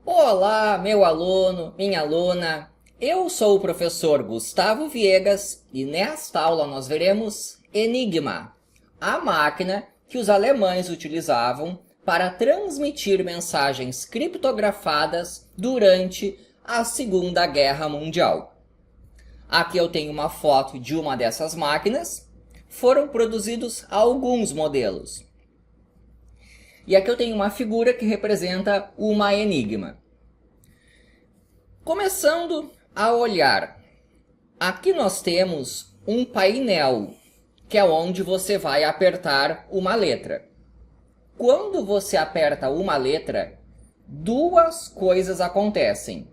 Olá, meu aluno, minha aluna. Eu sou o professor Gustavo Viegas e nesta aula nós veremos Enigma, a máquina que os alemães utilizavam para transmitir mensagens criptografadas durante a Segunda Guerra Mundial. Aqui eu tenho uma foto de uma dessas máquinas. Foram produzidos alguns modelos. E aqui eu tenho uma figura que representa uma enigma. Começando a olhar, aqui nós temos um painel, que é onde você vai apertar uma letra. Quando você aperta uma letra, duas coisas acontecem.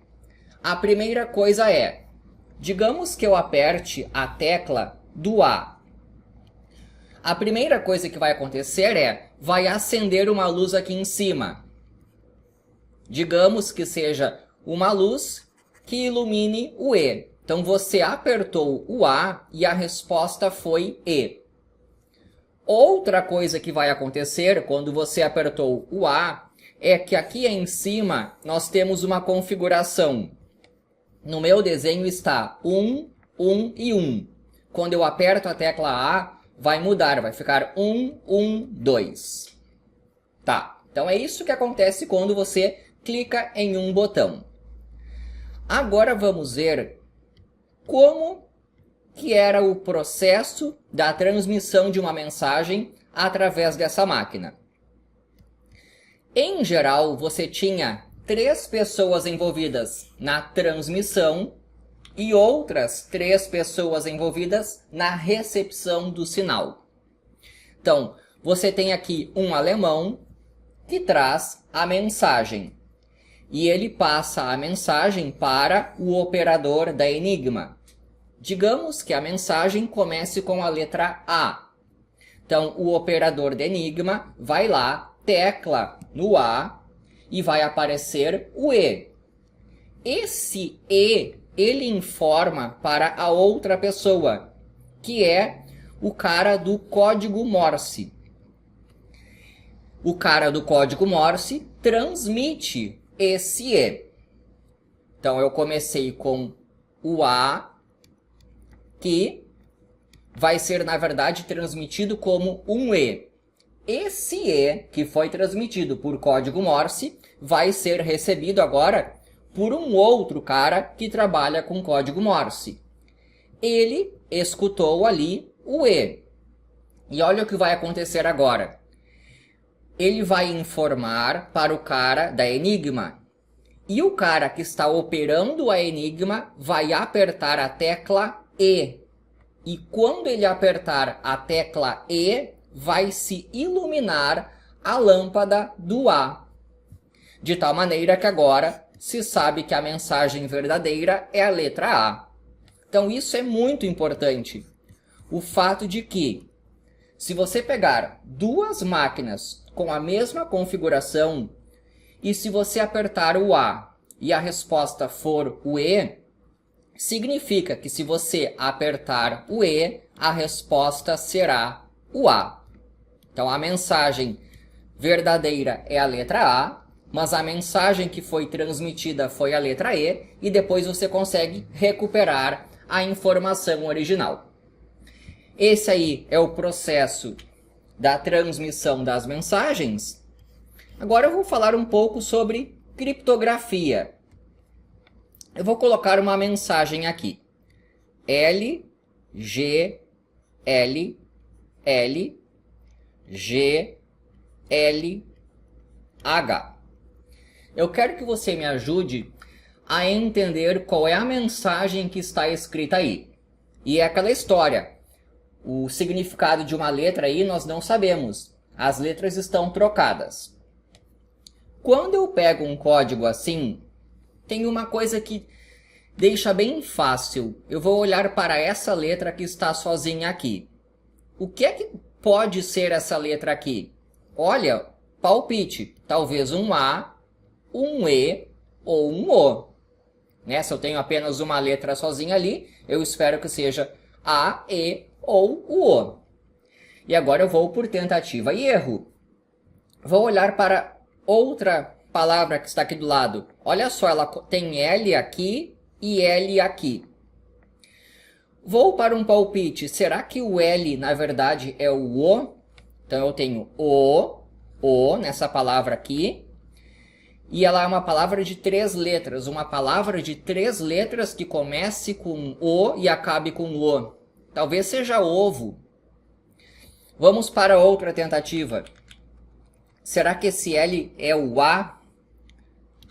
A primeira coisa é, digamos que eu aperte a tecla do A. A primeira coisa que vai acontecer vai acender uma luz aqui em cima. Digamos que seja uma luz que ilumine o E. Então você apertou o A e a resposta foi E. Outra coisa que vai acontecer quando você apertou o A é que aqui em cima nós temos uma configuração. No meu desenho está 1, 1 e 1. Quando eu aperto a tecla A, vai mudar, vai ficar 1, 1, 2. Tá, então é isso que acontece quando você clica em um botão. Agora vamos ver como que era o processo da transmissão de uma mensagem através dessa máquina. Em geral, você tinha 3 pessoas envolvidas na transmissão e outras 3 pessoas envolvidas na recepção do sinal. Então, você tem aqui um alemão que traz a mensagem. E ele passa a mensagem para o operador da enigma. Digamos que a mensagem comece com a letra A. Então, o operador da enigma vai lá, tecla no A e vai aparecer o E. Esse E ele informa para a outra pessoa, que é o cara do código Morse. O cara do código Morse transmite esse E. Então eu comecei com o A, que vai ser, na verdade, transmitido como um E. Esse E, que foi transmitido por código Morse, vai ser recebido agora por um outro cara que trabalha com código Morse. Ele escutou ali o E. E olha o que vai acontecer agora. Ele vai informar para o cara da enigma. E o cara que está operando a enigma vai apertar a tecla E. E quando ele apertar a tecla E, vai se iluminar a lâmpada do A. De tal maneira que agora se sabe que a mensagem verdadeira é a letra A. Então isso é muito importante. O fato de que, se você pegar 2 máquinas com a mesma configuração, e se você apertar o A e a resposta for o E, significa que se você apertar o E, a resposta será o A. Então a mensagem verdadeira é a letra A, mas a mensagem que foi transmitida foi a letra E, e depois você consegue recuperar a informação original. Esse aí é o processo da transmissão das mensagens. Agora eu vou falar um pouco sobre criptografia. Eu vou colocar uma mensagem aqui. L, G, L, L, G, L, H. Eu quero que você me ajude a entender qual é a mensagem que está escrita aí. E é aquela história. O significado de uma letra aí nós não sabemos. As letras estão trocadas. Quando eu pego um código assim, tem uma coisa que deixa bem fácil. Eu vou olhar para essa letra que está sozinha aqui. O que é que pode ser essa letra aqui? Olha, palpite. Talvez um A, um E ou um O. Né? Se eu tenho apenas uma letra sozinha ali, eu espero que seja A, E ou o. E agora eu vou por tentativa e erro. Vou olhar para outra palavra que está aqui do lado, olha só, ela tem L aqui e L aqui. Vou para um palpite. Será que o L, na verdade, é o O? Então, eu tenho O nessa palavra aqui. E ela é uma palavra de 3 letras. Uma palavra de 3 letras que comece com O e acabe com O. Talvez seja ovo. Vamos para outra tentativa. Será que esse L é o A?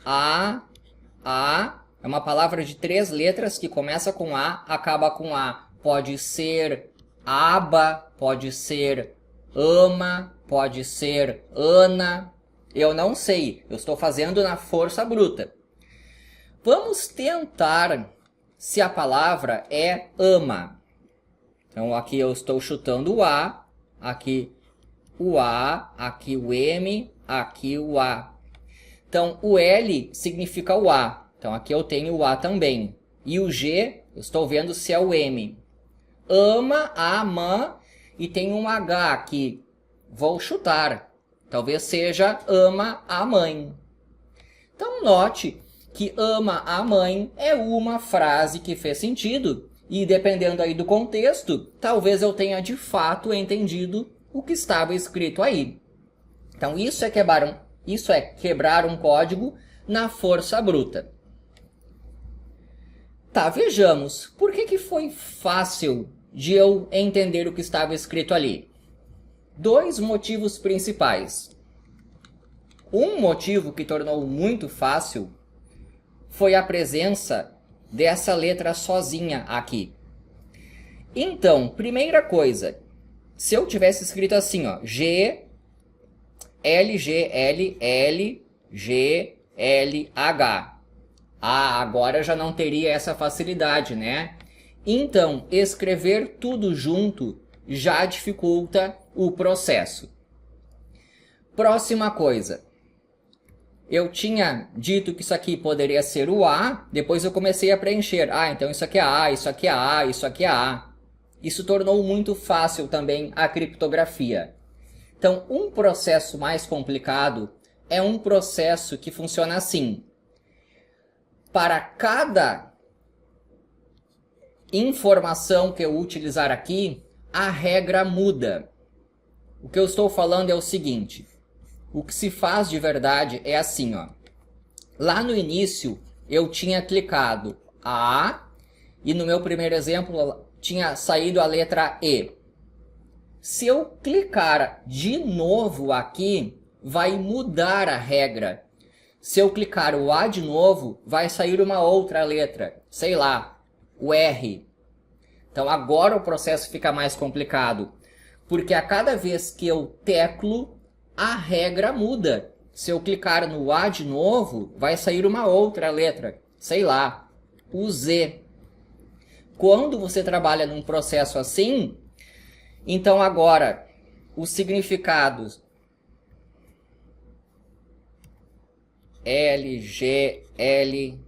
A é uma palavra de 3 letras que começa com A, acaba com A. Pode ser aba, pode ser ama, pode ser Ana. Eu não sei, eu estou fazendo na força bruta. Vamos tentar se a palavra é ama. Então aqui eu estou chutando o A, aqui o A, aqui o M, aqui o A. Então o L significa o A. Então aqui eu tenho o A também. E o G, eu estou vendo se é o M. Ama, ama, e tem um H aqui. Vou chutar. Talvez seja ama a mãe. Então note que ama a mãe é uma frase que fez sentido. E dependendo aí do contexto, talvez eu tenha de fato entendido o que estava escrito aí. Então isso é quebrar um código na força bruta. Tá, vejamos. Por que foi fácil de eu entender o que estava escrito ali? 2 motivos principais. Um motivo que tornou muito fácil foi a presença dessa letra sozinha aqui. Então, primeira coisa, se eu tivesse escrito assim, ó, G, L, G, L, L, G, L, H. Agora já não teria essa facilidade, né? Então, escrever tudo junto já dificulta o processo. Próxima coisa. Eu tinha dito que isso aqui poderia ser o A, depois eu comecei a preencher. Então isso aqui é A, isso aqui é A, isso aqui é A. Isso tornou muito fácil também a criptografia. Então, um processo mais complicado é um processo que funciona assim. Para cada informação que eu utilizar aqui, a regra muda. O que eu estou falando é o seguinte. O que se faz de verdade é assim, ó. Lá no início, eu tinha clicado A e no meu primeiro exemplo tinha saído a letra E. Se eu clicar de novo aqui, vai mudar a regra. Se eu clicar o A de novo, vai sair uma outra letra, sei lá, o R. Então agora o processo fica mais complicado, porque a cada vez que eu teclo, a regra muda. Se eu clicar no A de novo, vai sair uma outra letra, sei lá, o Z. Quando você trabalha num processo assim, então agora os significados L, G, L,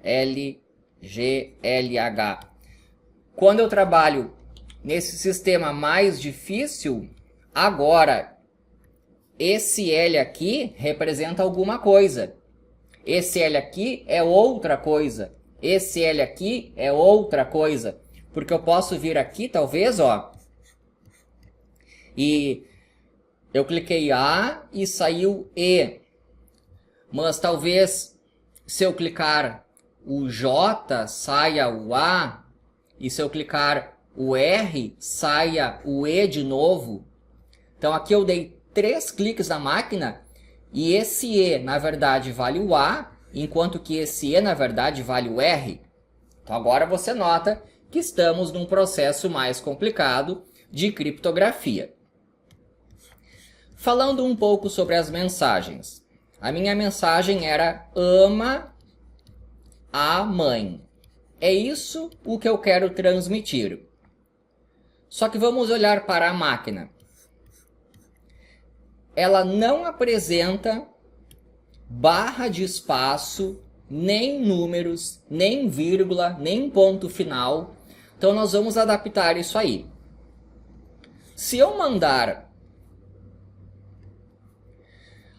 L, G, L, H. Quando eu trabalho nesse sistema mais difícil, agora esse L aqui representa alguma coisa. Esse L aqui é outra coisa. Esse L aqui é outra coisa. Porque eu posso vir aqui, talvez, ó. E eu cliquei A e saiu E. Mas talvez, se eu clicar o J, saia o A. E se eu clicar o R, saia o E de novo. Então aqui eu dei 3 cliques na máquina. E esse E, na verdade, vale o A. Enquanto que esse E, na verdade, vale o R. Então agora você nota que estamos num processo mais complicado de criptografia. Falando um pouco sobre as mensagens. A minha mensagem era ama a mãe. É isso o que eu quero transmitir. Só que vamos olhar para a máquina. Ela não apresenta barra de espaço, nem números, nem vírgula, nem ponto final. Então nós vamos adaptar isso aí. Se eu mandar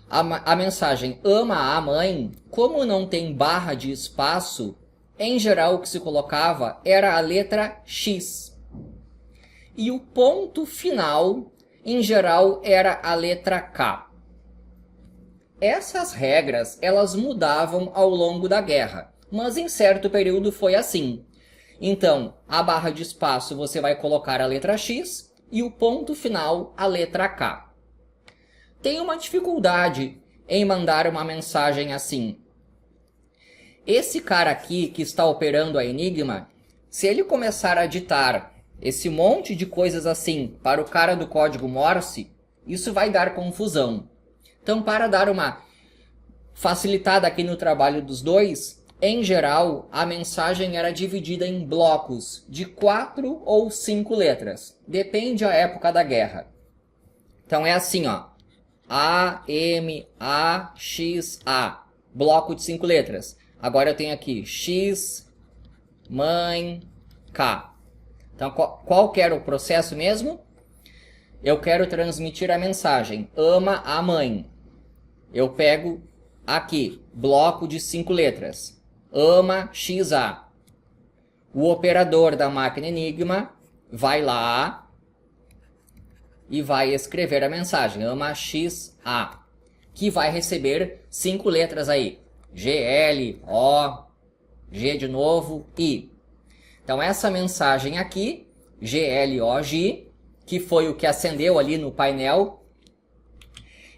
A mensagem ama a mãe, como não tem barra de espaço, em geral o que se colocava era a letra X. E o ponto final, em geral, era a letra K. Essas regras, elas mudavam ao longo da guerra, mas em certo período foi assim. Então, a barra de espaço você vai colocar a letra X e o ponto final, a letra K. Tem uma dificuldade em mandar uma mensagem assim. Esse cara aqui que está operando a Enigma, se ele começar a ditar esse monte de coisas assim para o cara do código Morse, isso vai dar confusão. Então, para dar uma facilitada aqui no trabalho dos dois, em geral, a mensagem era dividida em blocos de 4 ou 5 letras. Depende da época da guerra. Então, é assim, ó. A, M, A, X, A. Bloco de 5 letras. Agora eu tenho aqui X, mãe, K. Então, qual que era o processo mesmo? Eu quero transmitir a mensagem ama a mãe. Eu pego aqui, bloco de 5 letras. Ama XA. O operador da máquina Enigma vai lá e vai escrever a mensagem, ama XA, que vai receber 5 letras aí, GL, O, G de novo, I. Então essa mensagem aqui, GLOG, que foi o que acendeu ali no painel,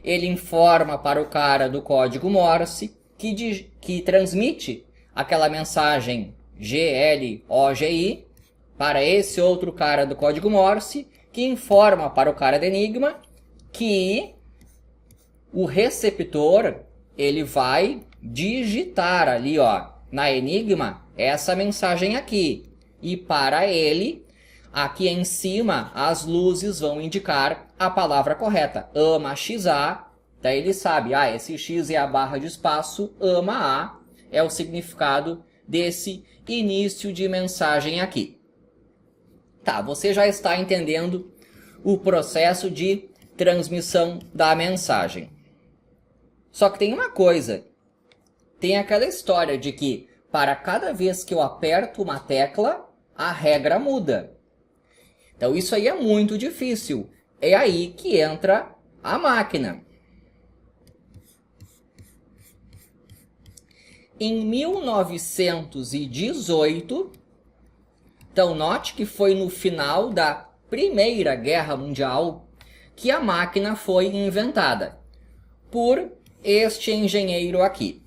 ele informa para o cara do código Morse, que transmite aquela mensagem GLOGI para esse outro cara do código Morse, que informa para o cara do Enigma que o receptor ele vai digitar ali, ó, na Enigma essa mensagem aqui. E para ele, aqui em cima, as luzes vão indicar a palavra correta. Ama XA, daí ele sabe, esse X é a barra de espaço, ama A, é o significado desse início de mensagem aqui. Tá, você já está entendendo o processo de transmissão da mensagem. Só que tem uma coisa. Tem aquela história de que para cada vez que eu aperto uma tecla, a regra muda. Então isso aí é muito difícil. É aí que entra a máquina. Em 1918... Então, note que foi no final da Primeira Guerra Mundial que a máquina foi inventada por este engenheiro aqui.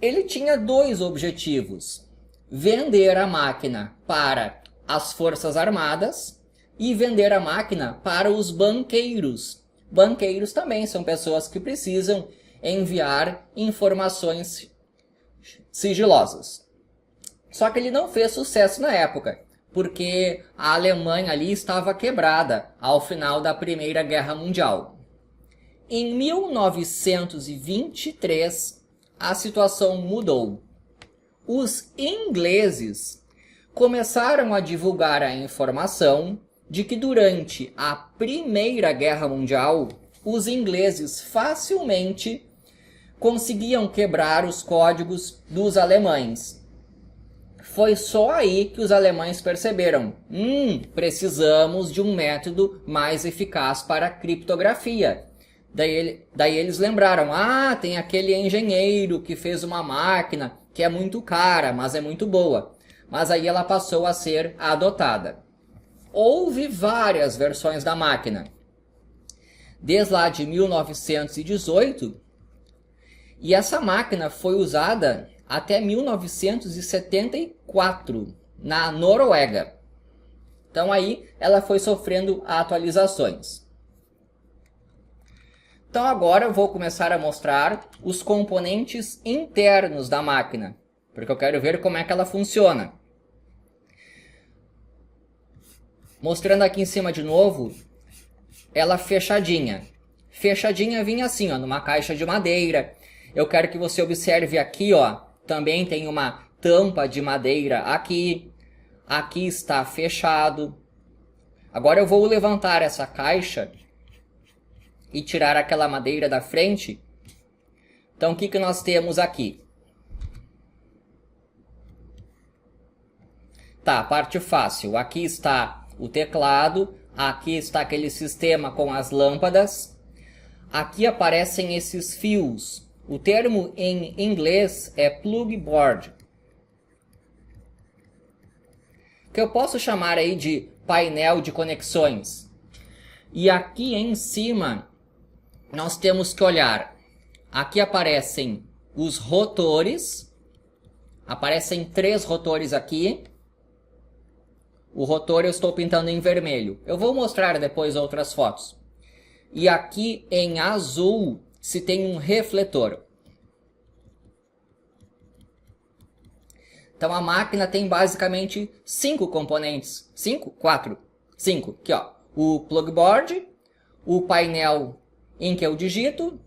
Ele tinha 2 objetivos: vender a máquina para as Forças Armadas e vender a máquina para os banqueiros. Banqueiros também são pessoas que precisam enviar informações sigilosas. Só que ele não fez sucesso na época, porque a Alemanha ali estava quebrada ao final da Primeira Guerra Mundial. Em 1923, a situação mudou. Os ingleses começaram a divulgar a informação de que durante a Primeira Guerra Mundial, os ingleses facilmente conseguiam quebrar os códigos dos alemães. Foi só aí que os alemães perceberam, precisamos de um método mais eficaz para a criptografia. Daí eles lembraram, tem aquele engenheiro que fez uma máquina que é muito cara, mas é muito boa. Mas aí ela passou a ser adotada. Houve várias versões da máquina. Desde lá de 1918, e essa máquina foi usada até 1974, na Noruega. Então aí ela foi sofrendo atualizações. Então agora eu vou começar a mostrar os componentes internos da máquina, porque eu quero ver como é que ela funciona. Mostrando aqui em cima de novo, ela fechadinha. Fechadinha vinha assim, numa caixa de madeira. Eu quero que você observe aqui, também tem uma tampa de madeira aqui. Aqui está fechado. Agora eu vou levantar essa caixa e tirar aquela madeira da frente, então o que nós temos aqui? Tá, parte fácil. Aqui está o teclado, aqui está aquele sistema com as lâmpadas. Aqui aparecem esses fios. O termo em inglês é plug board, que eu posso chamar aí de painel de conexões. E aqui em cima nós temos que olhar. Aqui aparecem os rotores. Aparecem 3 rotores aqui. O rotor eu estou pintando em vermelho. Eu vou mostrar depois outras fotos. E aqui em azul se tem um refletor. Então a máquina tem basicamente 5 componentes. 5? 4? 5. Aqui, ó. O plug board, o painel em que eu digito,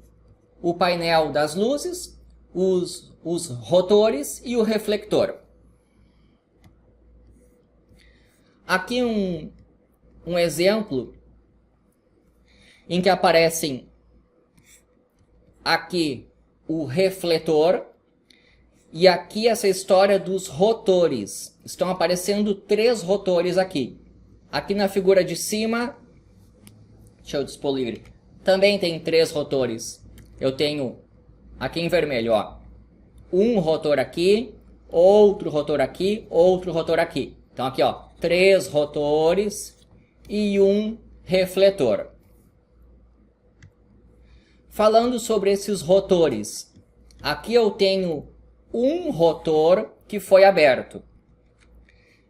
o painel das luzes, os rotores e o reflector. Aqui um exemplo em que aparecem aqui o refletor e aqui essa história dos rotores. Estão aparecendo 3 rotores aqui. Aqui na figura de cima, deixa eu despolir, também tem 3 rotores. Eu tenho aqui em vermelho, ó, um rotor aqui, outro rotor aqui, outro rotor aqui. Então aqui, ó, 3 rotores e um refletor. Falando sobre esses rotores, aqui eu tenho um rotor que foi aberto.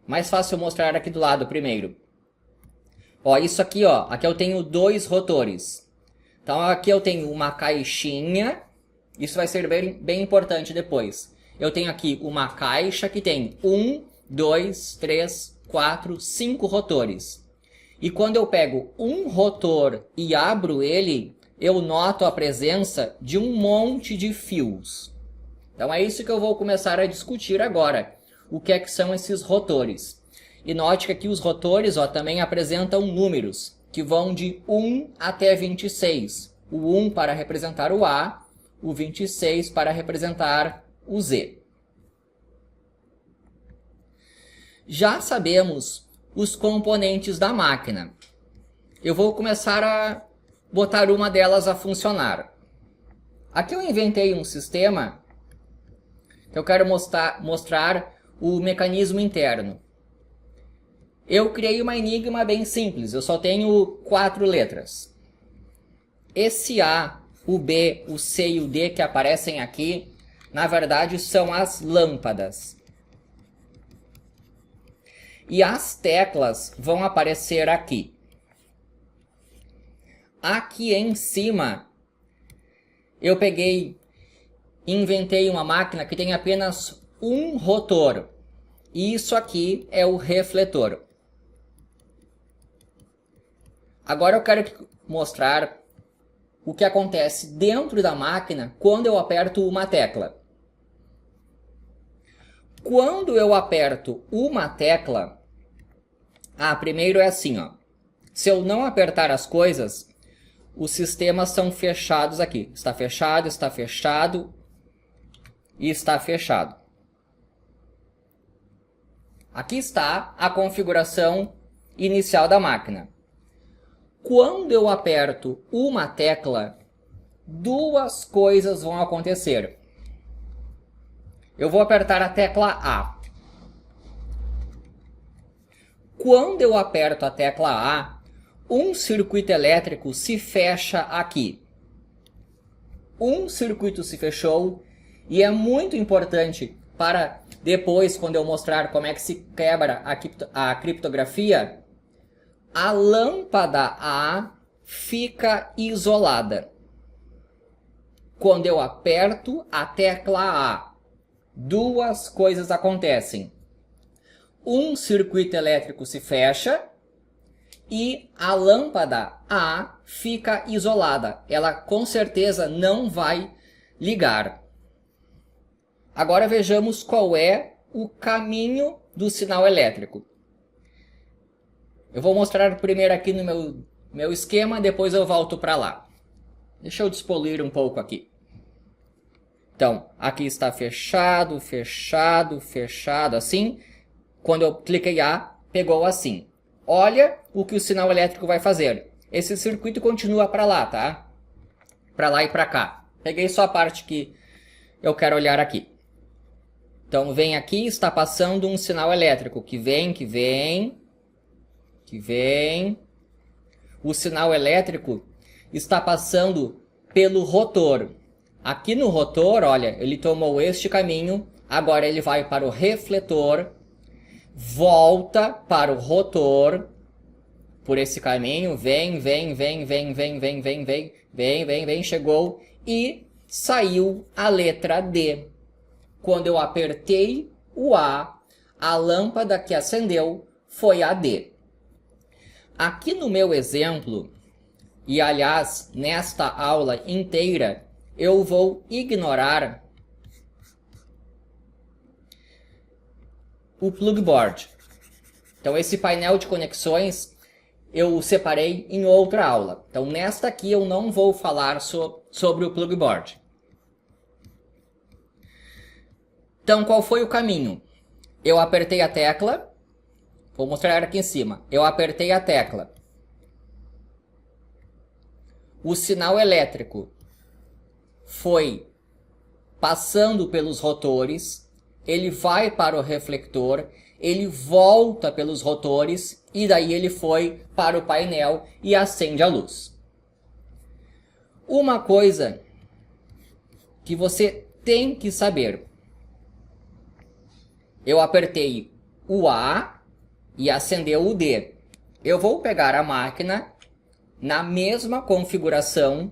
Mais fácil mostrar aqui do lado primeiro. Ó, isso aqui, ó, aqui eu tenho 2 rotores. Então aqui eu tenho uma caixinha, isso vai ser bem importante depois. Eu tenho aqui uma caixa que tem 1, 2, 3, 4, 5 rotores. E quando eu pego um rotor e abro ele, eu noto a presença de um monte de fios. Então é isso que eu vou começar a discutir agora. O que é que são esses rotores? E note que aqui os rotores, ó, também apresentam números, que vão de 1 até 26. O 1 para representar o A, o 26 para representar o Z. Já sabemos os componentes da máquina. Eu vou começar a botar uma delas a funcionar. Aqui eu inventei um sistema que eu quero mostrar o mecanismo interno. Eu criei uma enigma bem simples, eu só tenho 4 letras. Esse A, o B, o C e o D que aparecem aqui, na verdade são as lâmpadas. E as teclas vão aparecer aqui. Aqui em cima, eu peguei e inventei uma máquina que tem apenas um rotor. E isso aqui é o refletor. Agora eu quero mostrar o que acontece dentro da máquina quando eu aperto uma tecla. Quando eu aperto uma tecla, primeiro é assim, ó. Se eu não apertar as coisas, os sistemas são fechados aqui. Está fechado e está fechado. Aqui está a configuração inicial da máquina. Quando eu aperto uma tecla, 2 coisas vão acontecer. Eu vou apertar a tecla A. Quando eu aperto a tecla A, um circuito elétrico se fecha aqui. Um circuito se fechou e é muito importante para depois, quando eu mostrar como é que se quebra a criptografia, a lâmpada A fica isolada. Quando eu aperto a tecla A, 2 coisas acontecem. Um circuito elétrico se fecha e a lâmpada A fica isolada. Ela com certeza não vai ligar. Agora vejamos qual é o caminho do sinal elétrico. Eu vou mostrar primeiro aqui no meu esquema, depois eu volto para lá. Deixa eu despoluir um pouco aqui. Então, aqui está fechado, fechado, fechado, assim. Quando eu cliquei A, pegou assim. Olha o que o sinal elétrico vai fazer. Esse circuito continua para lá, tá? Para lá e para cá. Peguei só a parte que eu quero olhar aqui. Então, vem aqui, está passando um sinal elétrico. Que vem, que vem, que vem. O sinal elétrico está passando pelo rotor. Aqui no rotor, olha, ele tomou este caminho. Agora ele vai para o refletor. Volta para o rotor. Por esse caminho. Vem, vem, vem, vem, vem, vem, vem, vem. Vem, vem, vem. Chegou. E saiu a letra D. Quando eu apertei o A, a lâmpada que acendeu foi a D. Aqui no meu exemplo, e aliás, nesta aula inteira, eu vou ignorar o plug board. Então, esse painel de conexões eu separei em outra aula. Então, nesta aqui eu não vou falar sobre o plug board. Então, qual foi o caminho? Eu apertei a tecla. Vou mostrar aqui em cima. Eu apertei a tecla. O sinal elétrico foi passando pelos rotores. Ele vai para o reflector. Ele volta pelos rotores. E daí ele foi para o painel e acende a luz. Uma coisa que você tem que saber. Eu apertei o A e acendeu o D. Eu vou pegar a máquina na mesma configuração,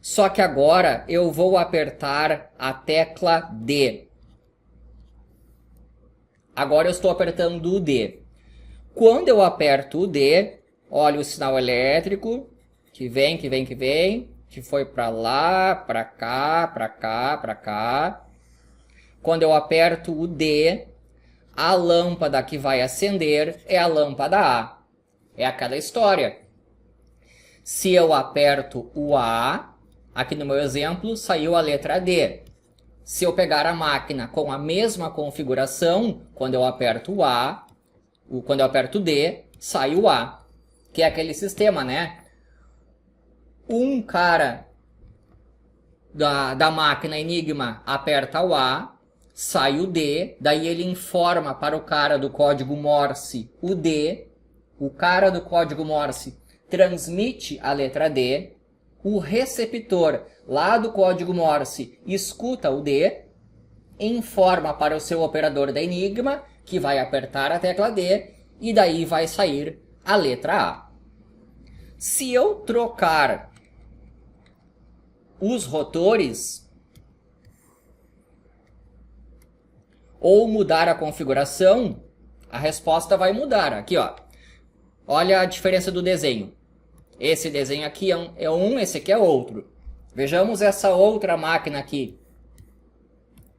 só que agora eu vou apertar a tecla D. Agora eu estou apertando o D. Quando eu aperto o D, olha o sinal elétrico, que vem, que vem, que vem, que foi para lá, para cá, para cá, para cá. Quando eu aperto o D, a lâmpada que vai acender é a lâmpada A. É aquela história. Se eu aperto o A, aqui no meu exemplo, saiu a letra D. Se eu pegar a máquina com a mesma configuração, quando eu aperto o A, quando eu aperto o D, sai o A. Que é aquele sistema, né? Um cara da máquina Enigma aperta o A, sai o D, daí ele informa para o cara do código Morse o D, o cara do código Morse transmite a letra D, o receptor lá do código Morse escuta o D, informa para o seu operador da Enigma, que vai apertar a tecla D, e daí vai sair a letra A. Se eu trocar os rotores, ou mudar a configuração, a resposta vai mudar. Aqui, ó. Olha a diferença do desenho. Esse desenho aqui é um, esse aqui é outro. Vejamos essa outra máquina aqui.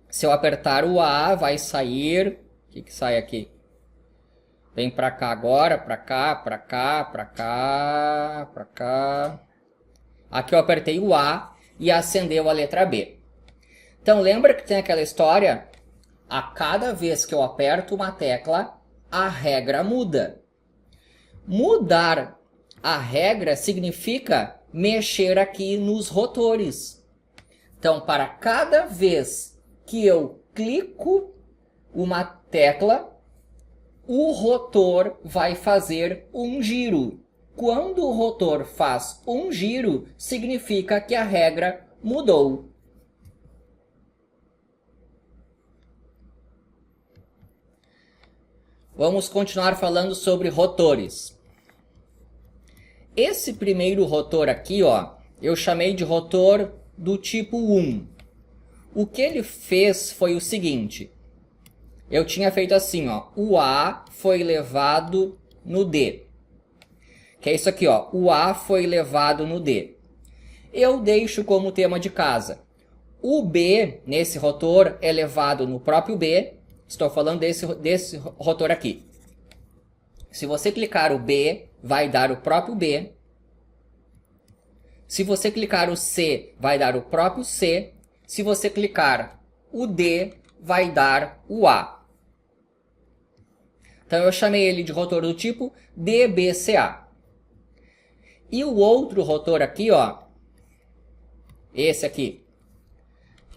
Se eu apertar o A, vai sair... O que sai aqui? Vem para cá agora, para cá, para cá, para cá, para cá. Aqui eu apertei o A e acendeu a letra B. Então, lembra que tem aquela história... A cada vez que eu aperto uma tecla, a regra muda. Mudar a regra significa mexer aqui nos rotores. Então, para cada vez que eu clico uma tecla, o rotor vai fazer um giro. Quando o rotor faz um giro, significa que a regra mudou. Vamos continuar falando sobre rotores. Esse primeiro rotor aqui, ó, eu chamei de rotor do tipo 1. O que ele fez foi o seguinte. Eu tinha feito assim, ó, o A foi levado no D. Que é isso aqui, ó, o A foi levado no D. Eu deixo como tema de casa. O B, nesse rotor, é levado no próprio B. Estou falando desse rotor aqui. Se você clicar o B, vai dar o próprio B. Se você clicar o C, vai dar o próprio C. Se você clicar o D, vai dar o A. Então eu chamei ele de rotor do tipo DBCA. E o outro rotor aqui, ó, esse aqui,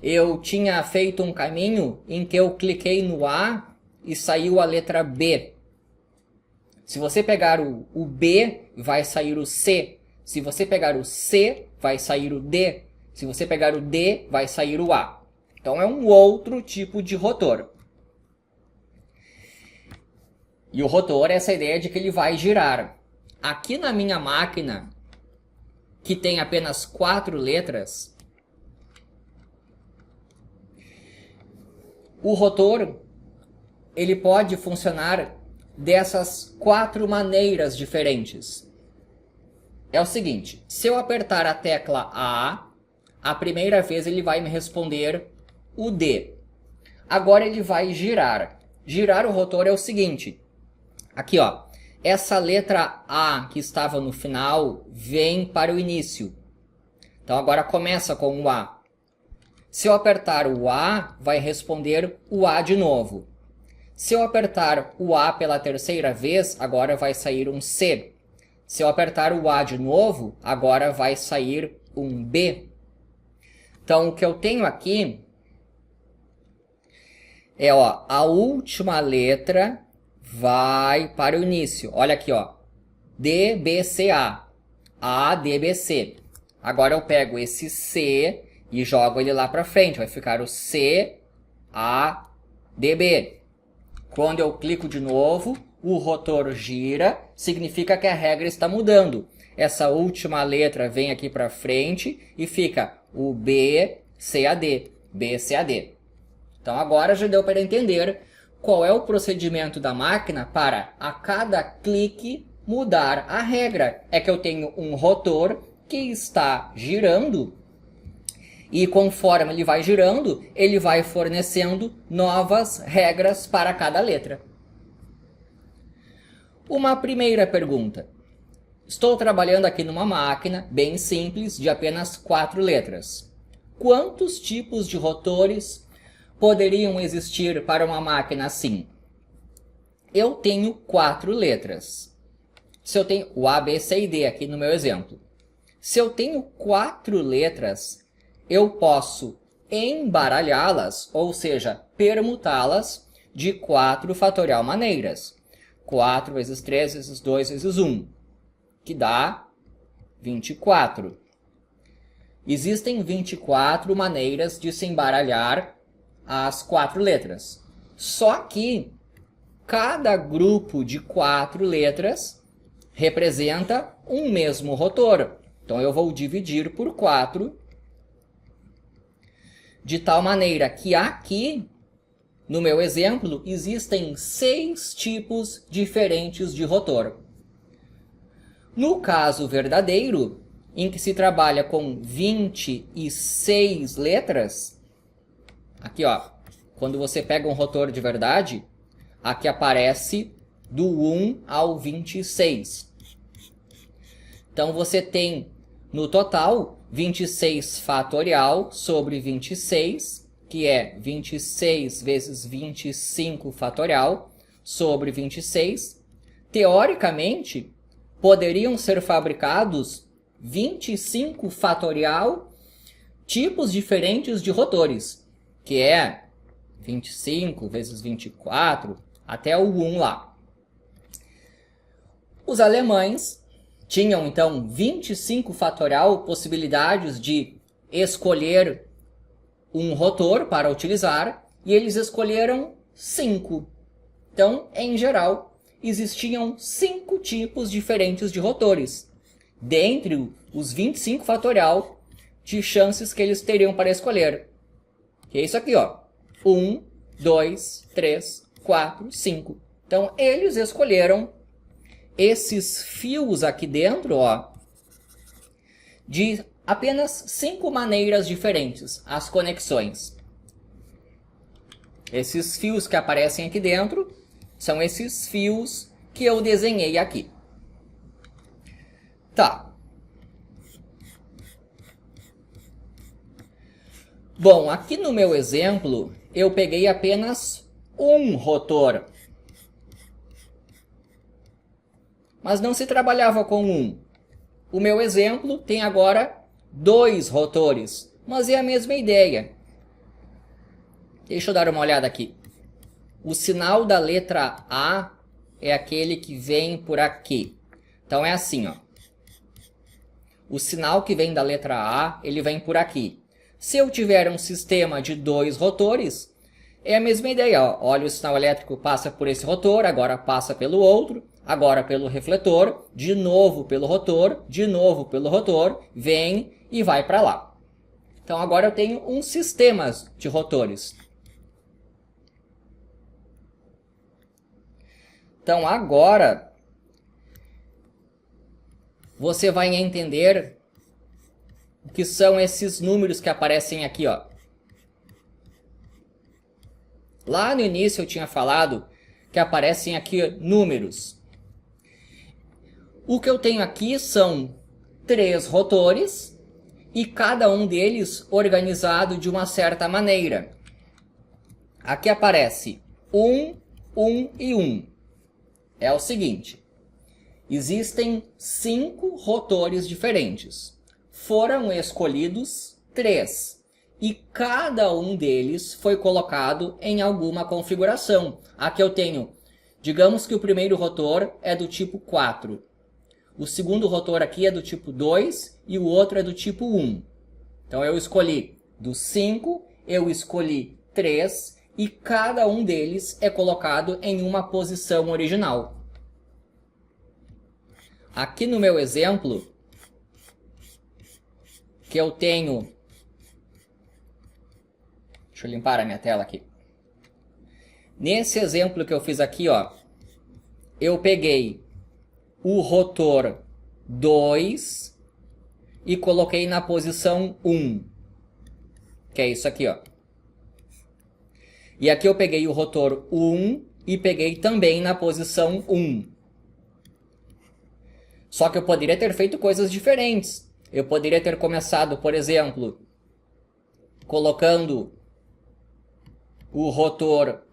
eu tinha feito um caminho em que eu cliquei no A e saiu a letra B. Se você pegar o B, vai sair o C. Se você pegar o C, vai sair o D. Se você pegar o D, vai sair o A. Então é um outro tipo de rotor. E o rotor é essa ideia de que ele vai girar. Aqui na minha máquina, que tem apenas 4 letras, o rotor ele pode funcionar dessas 4 maneiras diferentes. É o seguinte, se eu apertar a tecla A primeira vez ele vai me responder o D. Agora ele vai girar. Girar o rotor é o seguinte, aqui ó, essa letra A que estava no final vem para o início. Então agora começa com o A. Se eu apertar o A, vai responder o A de novo. Se eu apertar o A pela terceira vez, agora vai sair um C. Se eu apertar o A de novo, agora vai sair um B. Então o que eu tenho aqui é, ó, a última letra vai para o início. Olha aqui, ó, DBCA, ADBC. Agora eu pego esse C e jogo ele lá para frente. Vai ficar o CADB. Quando eu clico de novo, o rotor gira, significa que a regra está mudando. Essa última letra vem aqui para frente e fica o BCAD, BCAD. Então agora já deu para entender qual é o procedimento da máquina para a cada clique mudar a regra. É que eu tenho um rotor que está girando e conforme ele vai girando, ele vai fornecendo novas regras para cada letra. Uma primeira pergunta. Estou trabalhando aqui numa máquina bem simples de apenas 4 letras. Quantos tipos de rotores poderiam existir para uma máquina assim? Eu tenho 4 letras. Se eu tenho o A, B, C e D aqui no meu exemplo. Se eu tenho 4 letras, eu posso embaralhá-las, ou seja, permutá-las de 4 fatorial maneiras. 4 vezes 3 vezes 2 vezes 1, que dá 24. Existem 24 maneiras de se embaralhar as 4 letras. Só que cada grupo de 4 letras representa um mesmo rotor. Então eu vou dividir por 4, de tal maneira que aqui, no meu exemplo, existem 6 tipos diferentes de rotor. No caso verdadeiro, em que se trabalha com 26 letras, aqui ó, quando você pega um rotor de verdade, aqui aparece do 1 ao 26. Então você tem no total 26 fatorial sobre 26, que é 26 vezes 25 fatorial sobre 26. Teoricamente, poderiam ser fabricados 25 fatorial tipos diferentes de rotores, que é 25 vezes 24 até o 1 lá. Os alemães tinham, então, 25 fatorial possibilidades de escolher um rotor para utilizar, e eles escolheram 5. Então, em geral, existiam 5 tipos diferentes de rotores, dentre os 25 fatorial de chances que eles teriam para escolher. Que é isso aqui, ó. 1, 2, 3, 4, 5. Então, eles escolheram esses fios aqui dentro, ó, de apenas 5 maneiras diferentes, as conexões. Esses fios que aparecem aqui dentro são esses fios que eu desenhei aqui. Tá. Bom, aqui no meu exemplo, eu peguei apenas um rotor. Mas não se trabalhava com um. O meu exemplo tem agora 2 rotores, mas é a mesma ideia. Deixa eu dar uma olhada aqui. O sinal da letra A é aquele que vem por aqui. Então é assim, ó. O sinal que vem da letra A, ele vem por aqui. Se eu tiver um sistema de 2 rotores, é a mesma ideia, ó. Olha, o sinal elétrico passa por esse rotor, agora passa pelo outro, agora pelo refletor, de novo pelo rotor, de novo pelo rotor, vem e vai para lá. Então agora eu tenho um sistema de rotores. Então agora você vai entender o que são esses números que aparecem aqui, ó. Lá no início eu tinha falado que aparecem aqui números. O que eu tenho aqui são 3 rotores e cada um deles organizado de uma certa maneira. Aqui aparece 1, 1 e 1. É o seguinte, existem 5 rotores diferentes. Foram escolhidos 3 e cada um deles foi colocado em alguma configuração. Aqui eu tenho, digamos que o primeiro rotor é do tipo 4. O segundo rotor aqui é do tipo 2 e o outro é do tipo 1. Então eu escolhi do 5, eu escolhi 3 e cada um deles é colocado em uma posição original. Aqui no meu exemplo, que eu tenho... Deixa eu limpar a minha tela aqui. Nesse exemplo que eu fiz aqui, ó, eu peguei o rotor 2 e coloquei na posição 1, que é isso aqui, ó. E aqui eu peguei o rotor 1 e peguei também na posição 1. Só que eu poderia ter feito coisas diferentes. Eu poderia ter começado, por exemplo, colocando o rotor...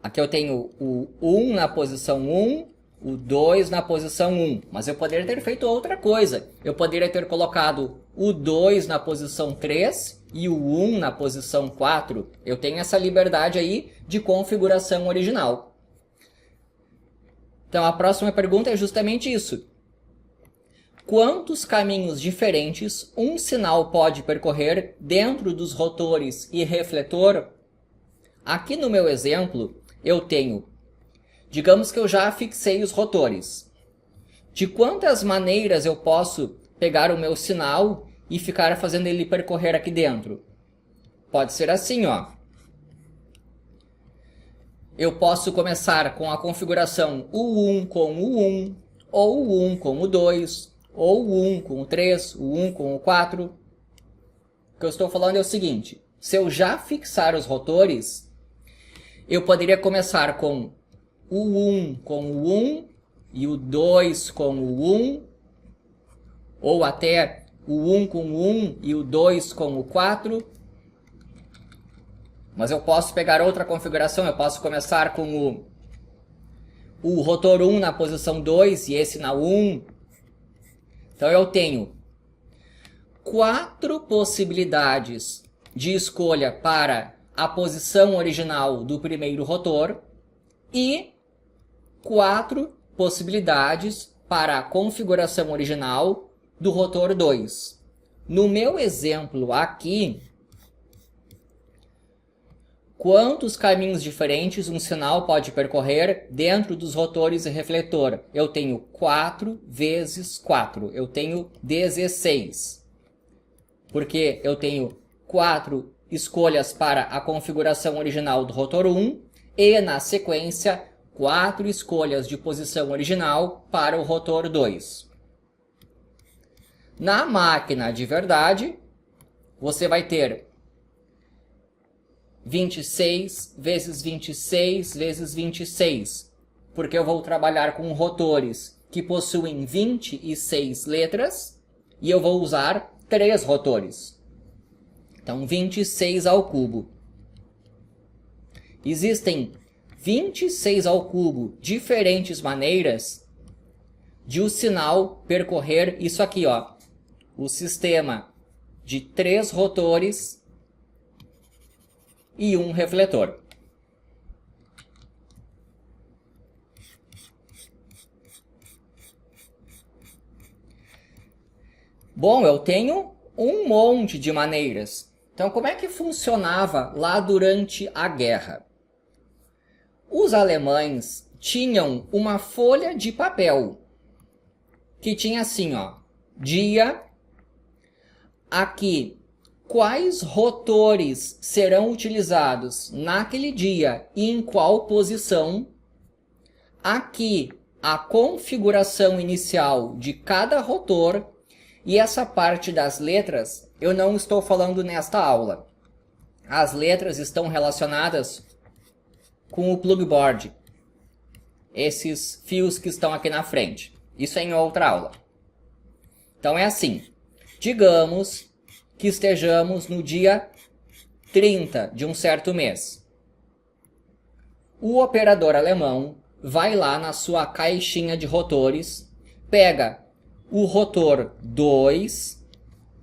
Aqui eu tenho o 1 na posição 1, o 2 na posição 1. Mas eu poderia ter feito outra coisa. Eu poderia ter colocado o 2 na posição 3 e o 1 na posição 4. Eu tenho essa liberdade aí de configuração original. Então a próxima pergunta é justamente isso. Quantos caminhos diferentes um sinal pode percorrer dentro dos rotores e refletor? Aqui no meu exemplo, eu tenho, digamos que eu já fixei os rotores. De quantas maneiras eu posso pegar o meu sinal e ficar fazendo ele percorrer aqui dentro? Pode ser assim, ó. Eu posso começar com a configuração o 1 com o 1, ou o 1 com o 2, ou o 1 com o 3, o 1 com o 4. O que eu estou falando é o seguinte, se eu já fixar os rotores, eu poderia começar com o 1 com o 1 e o 2 com o 1, ou até o 1 com o 1 e o 2 com o 4. Mas eu posso pegar outra configuração, eu posso começar com o rotor 1 na posição 2 e esse na 1. Então eu tenho 4 possibilidades de escolha para a posição original do primeiro rotor e 4 possibilidades para a configuração original do rotor 2. No meu exemplo aqui, quantos caminhos diferentes um sinal pode percorrer dentro dos rotores e refletor? Eu tenho 4 vezes 4. Eu tenho 16. Porque eu tenho 4 escolhas para a configuração original do rotor 1 e, na sequência, 4 escolhas de posição original para o rotor 2. Na máquina de verdade, você vai ter 26 vezes 26 vezes 26, porque eu vou trabalhar com rotores que possuem 26 letras e eu vou usar 3 rotores. Então, 26 ao cubo. Existem 26 ao cubo diferentes maneiras de o sinal percorrer isso aqui, ó. O sistema de 3 rotores e um refletor. Bom, eu tenho um monte de maneiras. Então, como é que funcionava lá durante a guerra? Os alemães tinham uma folha de papel que tinha assim, ó, dia, aqui, quais rotores serão utilizados naquele dia e em qual posição, aqui, a configuração inicial de cada rotor. E essa parte das letras eu não estou falando nesta aula. As letras estão relacionadas com o plugboard. Esses fios que estão aqui na frente. Isso é em outra aula. Então é assim. Digamos que estejamos no dia 30 de um certo mês. O operador alemão vai lá na sua caixinha de rotores, pega o rotor 2,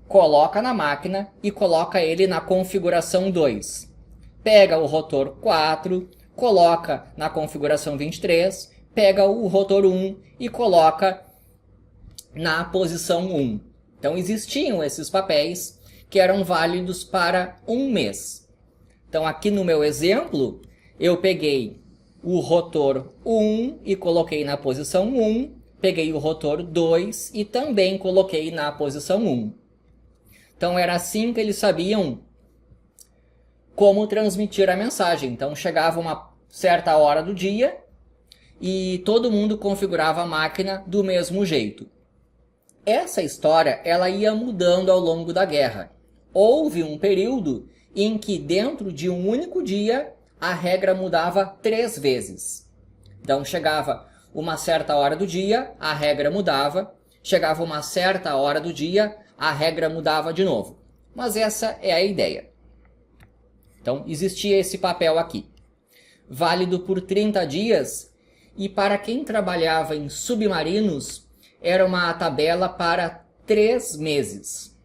coloca na máquina e coloca ele na configuração 2. Pega o rotor 4, coloca na configuração 23, pega o rotor 1 e coloca na posição 1. Então existiam esses papéis que eram válidos para um mês. Então aqui no meu exemplo, eu peguei o rotor 1 e coloquei na posição 1, peguei o rotor 2 e também coloquei na posição 1. Então era assim que eles sabiam como transmitir a mensagem. Então chegava uma certa hora do dia e todo mundo configurava a máquina do mesmo jeito. Essa história ela ia mudando ao longo da guerra. Houve um período em que dentro de um único dia a regra mudava 3 vezes. Então chegava uma certa hora do dia, a regra mudava. Chegava uma certa hora do dia, a regra mudava de novo. Mas essa é a ideia. Então existia esse papel aqui. Válido por 30 dias e para quem trabalhava em submarinos era uma tabela para 3 meses.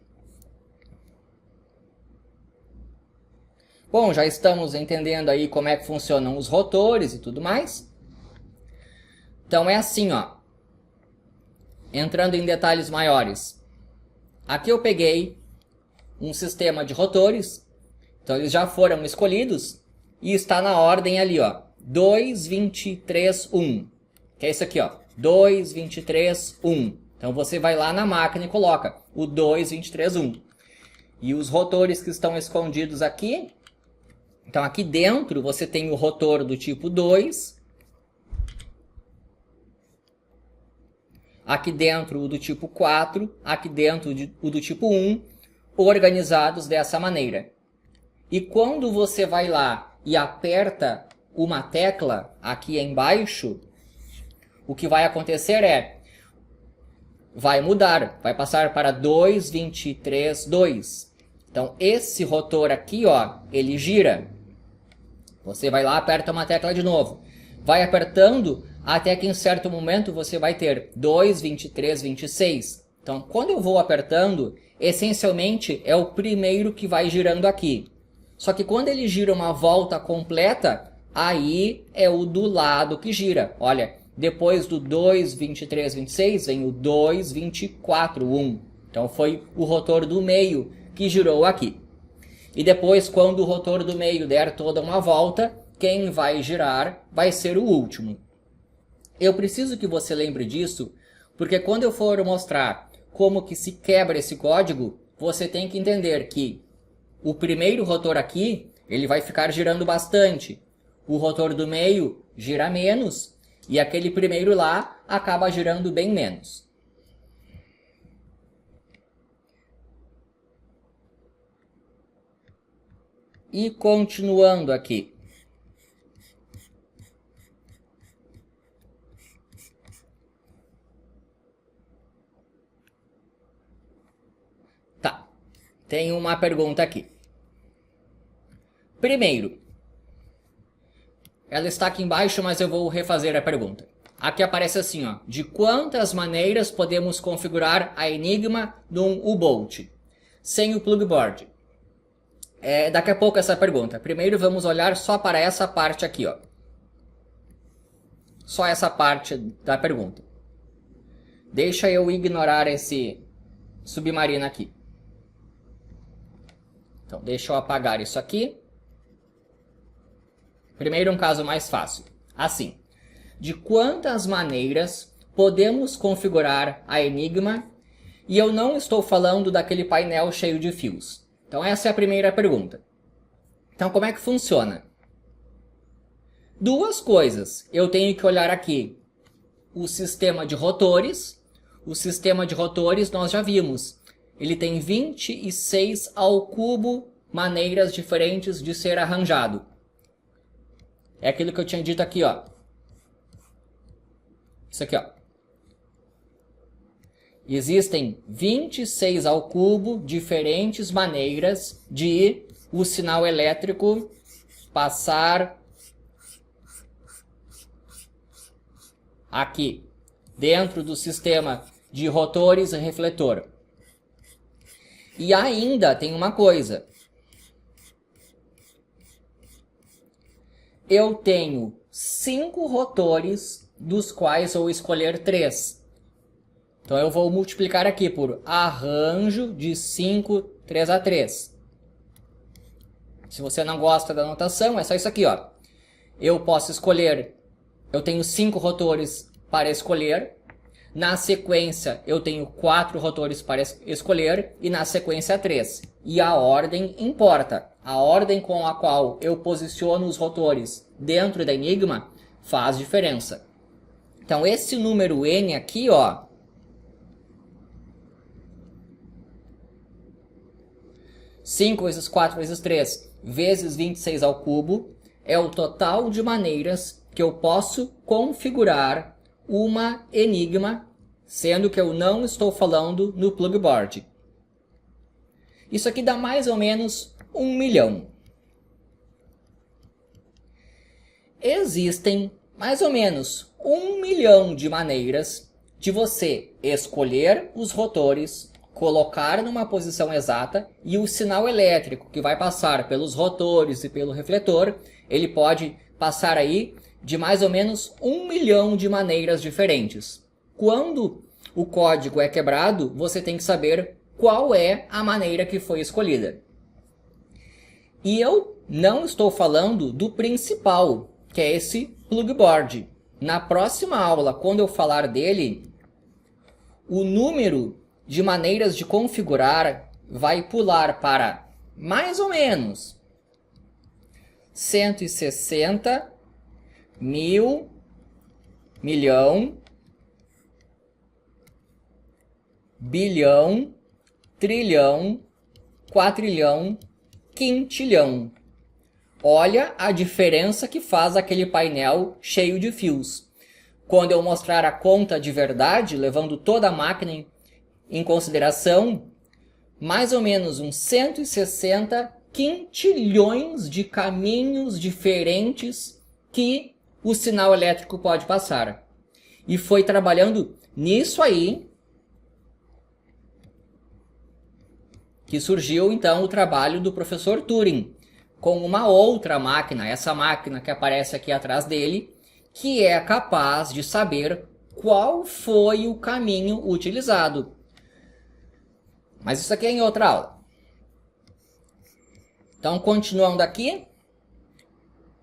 Bom, já estamos entendendo aí como é que funcionam os rotores e tudo mais. Então é assim, ó. Entrando em detalhes maiores. Aqui eu peguei um sistema de rotores. Então eles já foram escolhidos e está na ordem ali, ó. 2, 23, 1. Que é isso aqui, ó. 2, 23, 1. Então você vai lá na máquina e coloca o 2, 23, 1. E os rotores que estão escondidos aqui. Então aqui dentro você tem o rotor do tipo 2. Aqui dentro o do tipo 4. Aqui dentro o do tipo 1. Organizados dessa maneira. E quando você vai lá e aperta uma tecla aqui embaixo, o que vai acontecer é, vai mudar, vai passar para 2, 23, 2. Então esse rotor aqui, ó, ele gira. Você vai lá, aperta uma tecla de novo. Vai apertando até que em certo momento você vai ter 2, 23, 26. Então quando eu vou apertando, essencialmente é o primeiro que vai girando aqui. Só que quando ele gira uma volta completa, aí é o do lado que gira. Olha, depois do 2, 23, 26, vem o 2, 24, 1. Então foi o rotor do meio que girou aqui. E depois, quando o rotor do meio der toda uma volta, quem vai girar vai ser o último. Eu preciso que você lembre disso, porque quando eu for mostrar como que se quebra esse código, você tem que entender que o primeiro rotor aqui, ele vai ficar girando bastante. O rotor do meio gira menos e aquele primeiro lá acaba girando bem menos. E continuando aqui. tem uma pergunta aqui. Primeiro, ela está aqui embaixo, mas eu vou refazer a pergunta. Aqui aparece assim, ó, de quantas maneiras podemos configurar a Enigma num U-Bolt sem o plugboard? Daqui a pouco essa pergunta. Primeiro vamos olhar só para essa parte aqui, ó. Só essa parte da pergunta. Deixa eu ignorar esse submarino aqui. Então, deixa eu apagar isso aqui. Primeiro um caso mais fácil. Assim, de quantas maneiras podemos configurar a Enigma? E eu não estou falando daquele painel cheio de fios. Então essa é a primeira pergunta. Então como é que funciona? Duas coisas. Eu tenho que olhar aqui o sistema de rotores. O sistema de rotores nós já vimos. Ele tem 26 ao cubo maneiras diferentes de ser arranjado. É aquilo que eu tinha dito aqui, ó. Isso aqui, ó. Existem 26 ao cubo diferentes maneiras de o sinal elétrico passar aqui, dentro do sistema de rotores e refletor. E ainda tem uma coisa. Eu tenho 5 rotores, dos quais eu vou escolher 3. Então eu vou multiplicar aqui por arranjo de 5, 3 a 3. Se você não gosta da notação, é só isso aqui, ó. Eu posso escolher, eu tenho 5 rotores para escolher. Na sequência, eu tenho 4 rotores para escolher e na sequência 3. E a ordem importa. A ordem com a qual eu posiciono os rotores dentro da Enigma faz diferença. Então esse número N aqui, ó, 5 vezes 4 vezes 3 vezes 26 ao cubo é o total de maneiras que eu posso configurar uma Enigma, sendo que eu não estou falando no plugboard. Isso aqui dá mais ou menos 1 milhão. Existem mais ou menos 1 milhão de maneiras de você escolher os rotores, colocar numa posição exata e o sinal elétrico que vai passar pelos rotores e pelo refletor, ele pode passar aí de mais ou menos 1 milhão de maneiras diferentes. Quando o código é quebrado, você tem que saber qual é a maneira que foi escolhida. E eu não estou falando do principal, que é esse plugboard. Na próxima aula, quando eu falar dele, o número de maneiras de configurar vai pular para mais ou menos 160, 1000, milhão, bilhão, trilhão, quatrilhão, quintilhão. Olha a diferença que faz aquele painel cheio de fios. Quando eu mostrar a conta de verdade, levando toda a máquina em consideração, mais ou menos uns 160 quintilhões de caminhos diferentes que o sinal elétrico pode passar. E foi trabalhando nisso aí que surgiu então o trabalho do professor Turing, com uma outra máquina, essa máquina que aparece aqui atrás dele, que é capaz de saber qual foi o caminho utilizado. Mas isso aqui é em outra aula. Então, continuando aqui,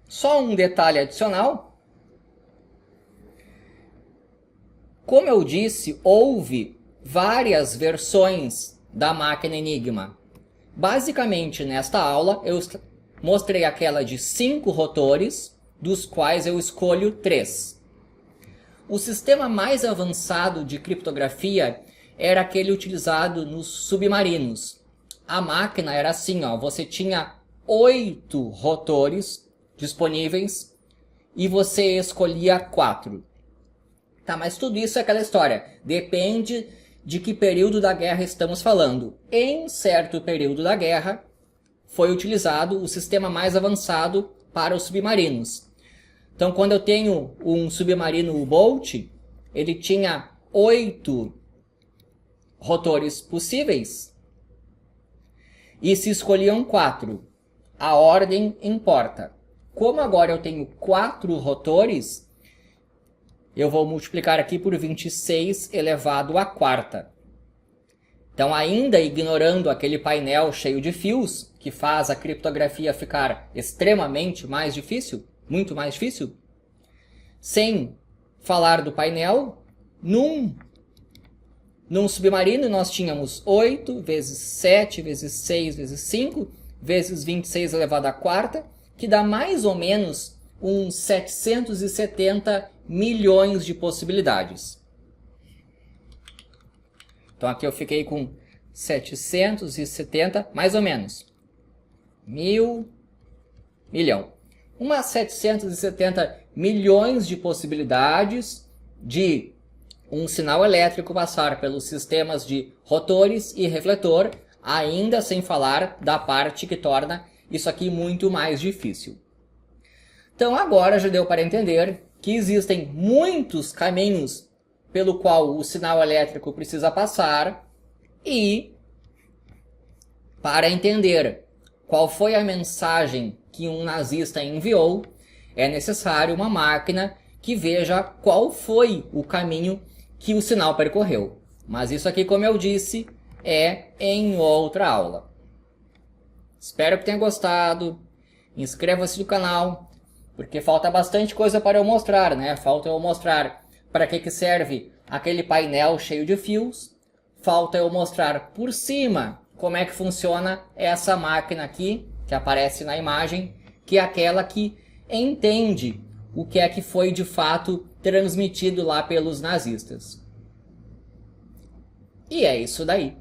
só um detalhe adicional. Como eu disse, houve várias versões da máquina Enigma. Basicamente, nesta aula, eu mostrei aquela de 5 rotores, dos quais eu escolho 3. O sistema mais avançado de criptografia era aquele utilizado nos submarinos. A máquina era assim, ó, você tinha 8 rotores disponíveis e você escolhia 4. Tá, mas tudo isso é aquela história. Depende de que período da guerra estamos falando. Em certo período da guerra, foi utilizado o sistema mais avançado para os submarinos. Então, quando eu tenho um submarino U-Boat, ele tinha 8 rotores possíveis e se escolhiam 4. A ordem importa. Como agora eu tenho 4 rotores, eu vou multiplicar aqui por 26 elevado à quarta. Então, ainda ignorando aquele painel cheio de fios, que faz a criptografia ficar extremamente mais difícil, muito mais difícil, sem falar do painel, num submarino nós tínhamos 8 vezes 7 vezes 6 vezes 5 vezes 26 elevado à quarta, que dá mais ou menos uns 770 milhões de possibilidades. Então aqui eu fiquei com 770, mais ou menos, milhão. Umas 770 milhões de possibilidades de um sinal elétrico passar pelos sistemas de rotores e refletor, ainda sem falar da parte que torna isso aqui muito mais difícil. Então agora já deu para entender que existem muitos caminhos pelo qual o sinal elétrico precisa passar e, para entender qual foi a mensagem que um nazista enviou, é necessário uma máquina que veja qual foi o caminho que o sinal percorreu. Mas isso aqui, como eu disse, é em outra aula. Espero que tenha gostado. Inscreva-se no canal, porque falta bastante coisa para eu mostrar, né? Falta eu mostrar para que serve aquele painel cheio de fios. Falta eu mostrar por cima como é que funciona essa máquina aqui, que aparece na imagem, que é aquela que entende o que é que foi de fato transmitido lá pelos nazistas. E é isso daí.